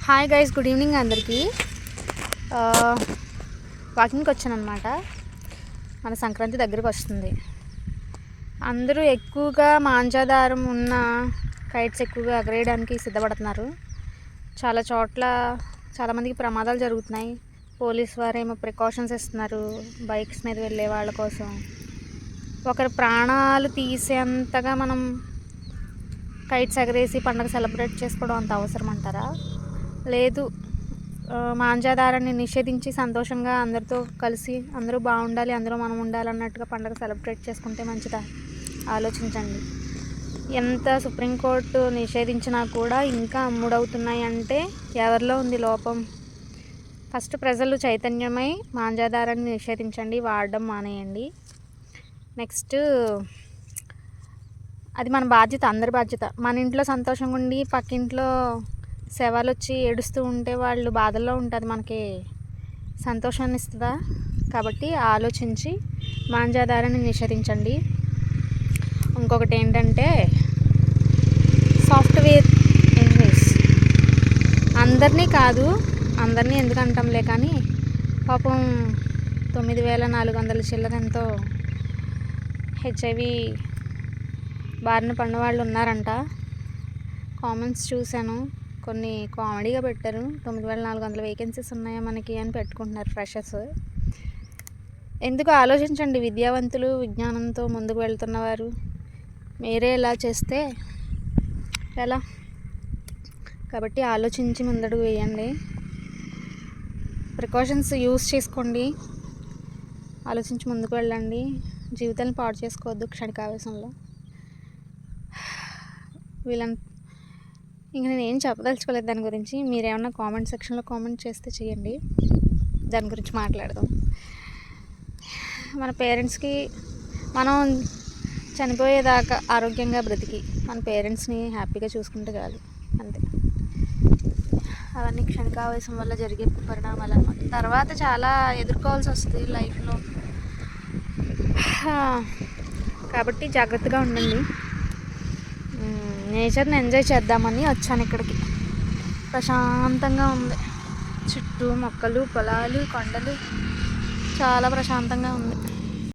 Hi guys, good evening అందరికీ. వాకింగ్కి వచ్చానమాట. మన సంక్రాంతి దగ్గరకు వస్తుంది. అందరూ ఎక్కువగా మాంజాదారం ఉన్న కైట్స్ ఎక్కువగా ఎగరేయడానికి సిద్ధపడుతున్నారు. చాలా చోట్ల చాలామందికి ప్రమాదాలు జరుగుతున్నాయి. పోలీస్ వారేమో ప్రికాషన్స్ ఇస్తున్నారు బైక్స్ మీద వెళ్ళే వాళ్ళ కోసం. ఒకరి ప్రాణాలు తీసేంతగా మనం కైట్స్ ఎగరేసి పండుగ సెలబ్రేట్ చేసుకోవడం అంత అవసరం అంటారా? లేదు. మాంజాదారాన్ని నిషేధించి సంతోషంగా అందరితో కలిసి అందరూ బాగుండాలి, అందరూ మనం ఉండాలి అన్నట్టుగా పండుగ సెలబ్రేట్ చేసుకుంటే మంచిదా? ఆలోచించండి. ఎంత సుప్రీంకోర్టు నిషేధించినా కూడా ఇంకా అమ్ముడవుతున్నాయి అంటే ఎవరిలో ఉంది లోపం? ఫస్ట్ ప్రజలు చైతన్యమై మాంజాదారాన్ని నిషేధించండి, వాడడం మానేయండి. నెక్స్ట్, అది మన బాధ్యత, అందరి బాధ్యత. మన ఇంట్లో సంతోషంగా ఉండి పక్కింట్లో శవాలు వచ్చి ఏడుస్తూ ఉంటే వాళ్ళు బాధల్లో ఉంటుంది, మనకి సంతోషాన్ని ఇస్తుందా? కాబట్టి ఆలోచించి మాంజాదారాన్ని నిషేధించండి. ఇంకొకటి ఏంటంటే, సాఫ్ట్వేర్ ఇంజనీర్స్ అందరినీ కాదు, అందరినీ ఎందుకు అంటాంలే కానీ పాపం 9,400 చిల్లరంతో హెచ్ఐవి బారిన పడిన వాళ్ళు ఉన్నారంట. కామెంట్స్ చూశాను, కొన్ని కామెడీగా పెట్టారు. 9,400 వేకెన్సీస్ ఉన్నాయా మనకి అని పెట్టుకుంటున్నారు ఫ్రెషర్స్. ఎందుకు ఆలోచించండి. విద్యావంతులు, విజ్ఞానంతో ముందుకు వెళ్తున్నవారు మీరే ఇలా చేస్తే ఎలా? కాబట్టి ఆలోచించి ముందడుగు వేయండి. ప్రికాషన్స్ యూస్ చేసుకోండి, ఆలోచించి ముందుకు వెళ్ళండి. జీవితాన్ని పాడు చేసుకోవద్దు క్షణికావేశంలో. ఇంక నేను ఏం చెప్పదలుచుకోలేదు దాని గురించి. మీరేమన్నా కామెంట్ సెక్షన్లో కామెంట్ చేస్తే చేయండి, దాని గురించి మాట్లాడదాం. మన పేరెంట్స్కి మనం చనిపోయేదాకా ఆరోగ్యంగా బ్రతికి మన పేరెంట్స్ని హ్యాపీగా చూసుకుంటే చాలు, అంతే. అవన్నీ క్షణికావేశం వల్ల జరిగే పరిణామాలు అన్నమాట. తర్వాత చాలా ఎదుర్కోవాల్సి వస్తుంది లైఫ్లో. కాబట్టి జాగ్రత్తగా ఉండండి. నేచర్ని ఎంజాయ్ చేద్దామని వచ్చాను ఇక్కడికి. ప్రశాంతంగా ఉంది, చుట్టూ మొక్కలు, పొలాలు, కొండలు, చాలా ప్రశాంతంగా ఉంది.